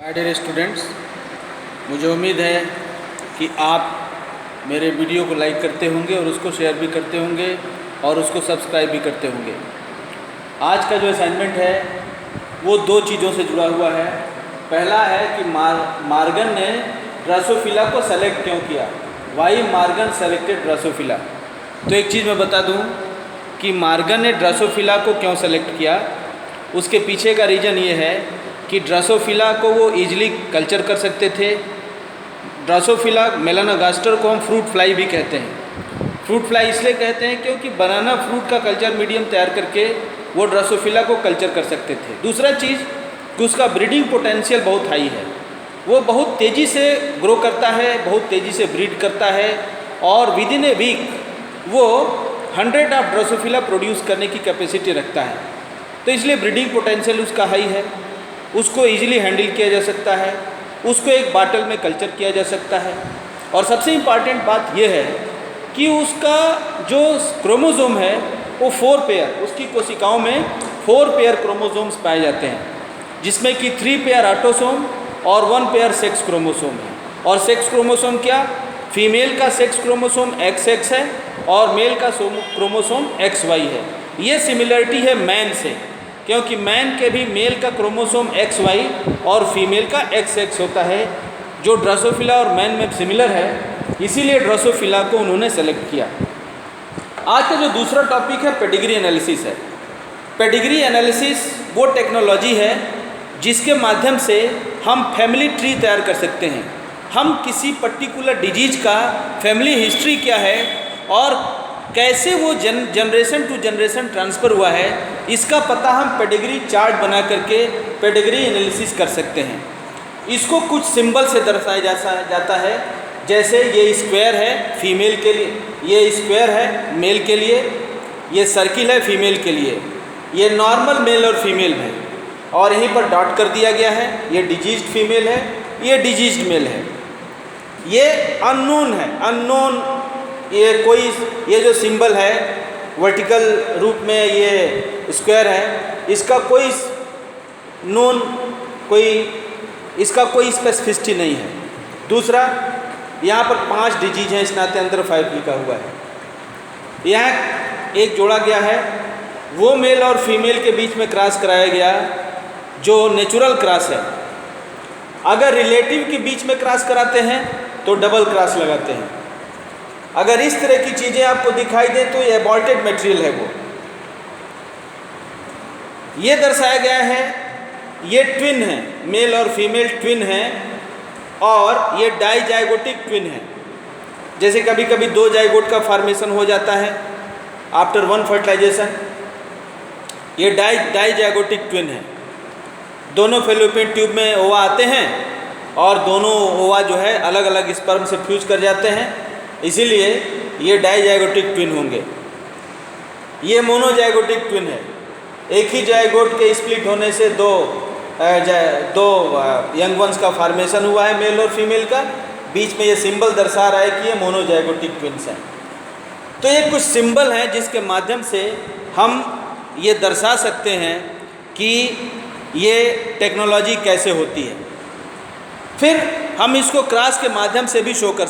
My dear students, मुझे उम्मीद है कि आप मेरे वीडियो को लाइक करते होंगे और उसको शेयर भी करते होंगे और उसको सब्सक्राइब भी करते होंगे। आज का जो असाइनमेंट है वो दो चीज़ों से जुड़ा हुआ है। पहला है कि मार्गन ने ड्रोसोफिला को सेलेक्ट क्यों किया, वाई मार्गन सेलेक्टेड ड्रोसोफिला। तो एक चीज़ मैं बता दूं कि मार्गन ने ड्रोसोफिला को क्यों सेलेक्ट किया, उसके पीछे का रीज़न ये है कि ड्रोसोफिला को वो ईजिली कल्चर कर सकते थे। ड्रोसोफिला मेलानोगास्टर को हम फ्रूट फ्लाई भी कहते हैं। फ्रूट फ्लाई इसलिए कहते हैं क्योंकि बनाना फ्रूट का कल्चर मीडियम तैयार करके वो ड्रोसोफिला को कल्चर कर सकते थे। दूसरा चीज़ कि उसका ब्रीडिंग पोटेंशियल बहुत हाई है, वो बहुत तेज़ी से ग्रो करता है, बहुत तेज़ी से ब्रीड करता है और विद इन ए वीक वो 100 ऑफ ड्रोसोफिला प्रोड्यूस करने की कैपेसिटी रखता है। तो इसलिए ब्रीडिंग पोटेंशियल उसका हाई है, उसको ईजिली हैंडल किया जा सकता है, उसको एक बाटल में कल्चर किया जा सकता है। और सबसे इम्पॉर्टेंट बात यह है कि उसका जो क्रोमोसोम है वो 4 पेयर, उसकी कोशिकाओं में 4 पेयर क्रोमोसोम्स पाए जाते हैं, जिसमें कि 3 पेयर ऑटोसोम और 1 पेयर सेक्स क्रोमोसोम है। और सेक्स क्रोमोसोम क्या, फीमेल का सेक्स क्रोमोसोम XX है और मेल का क्रोमोसोम XY है। ये सिमिलरिटी है मैन से, क्योंकि मैन के भी मेल का क्रोमोसोम XY और फीमेल का XX होता है, जो ड्रोसोफिला और मैन में सिमिलर है, इसीलिए ड्रोसोफिला को उन्होंने सेलेक्ट किया। आज का जो दूसरा टॉपिक है पेडिग्री एनालिसिस है। पेडिग्री एनालिसिस वो टेक्नोलॉजी है जिसके माध्यम से हम फैमिली ट्री तैयार कर सकते हैं। हम किसी पर्टिकुलर डिजीज का फैमिली हिस्ट्री क्या है और कैसे वो जनरेशन टू जनरेशन ट्रांसफ़र हुआ है, इसका पता हम पेडिग्री चार्ट बना करके पेडिग्री एनालिसिस कर सकते हैं। इसको कुछ सिंबल से दर्शाया जाता है, जैसे ये स्क्वायर है फीमेल के लिए, ये स्क्वायर है मेल के लिए, ये सर्किल है फीमेल के लिए, ये नॉर्मल मेल और फीमेल है, और यहीं पर डॉट कर दिया गया है, ये डिजीज्ड फीमेल है, ये डिजीज्ड मेल है। ये अननोन है, अननोन ये जो सिंबल है वर्टिकल रूप में ये स्क्वायर है, इसका कोई नोन इसका कोई स्पेसिफिसिटी नहीं है। दूसरा, यहाँ पर 5 डिजीज हैं, इस नाते अंदर 5 लिखा हुआ है। यहाँ एक जोड़ा गया है, वो मेल और फीमेल के बीच में क्रॉस कराया गया जो नेचुरल क्रॉस है। अगर रिलेटिव के बीच में क्रॉस कराते हैं तो डबल क्रॉस लगाते हैं। अगर इस तरह की चीज़ें आपको दिखाई दे तो ये एबॉर्टेड मटेरियल है। वो ये दर्शाया गया है, ये ट्विन है, मेल और फीमेल ट्विन है, और ये डाइजाइगोटिक ट्विन है। जैसे कभी कभी 2 जाइगोट का फॉर्मेशन हो जाता है आफ्टर 1 फर्टिलाइजेशन, ये डाइजाइगोटिक ट्विन है। दोनों फैलोपियन ट्यूब में ओवा आते हैं और दोनों ओवा जो है अलग अलग स्पर्म से फ्यूज कर जाते हैं, इसीलिए ये डाइजाइगोटिक ट्विन होंगे। ये मोनोजाइगोटिक ट्विन है, एक ही जाइगोट के स्प्लिट होने से दो यंग वंस का फॉर्मेशन हुआ है, मेल और फीमेल का। बीच में ये सिंबल दर्शा रहा है कि ये मोनोजाइगोटिक ट्विन्स हैं। तो ये कुछ सिंबल हैं जिसके माध्यम से हम ये दर्शा सकते हैं कि ये टेक्नोलॉजी कैसे होती है। फिर हम इसको क्रॉस के माध्यम से भी शो कर सकते हैं।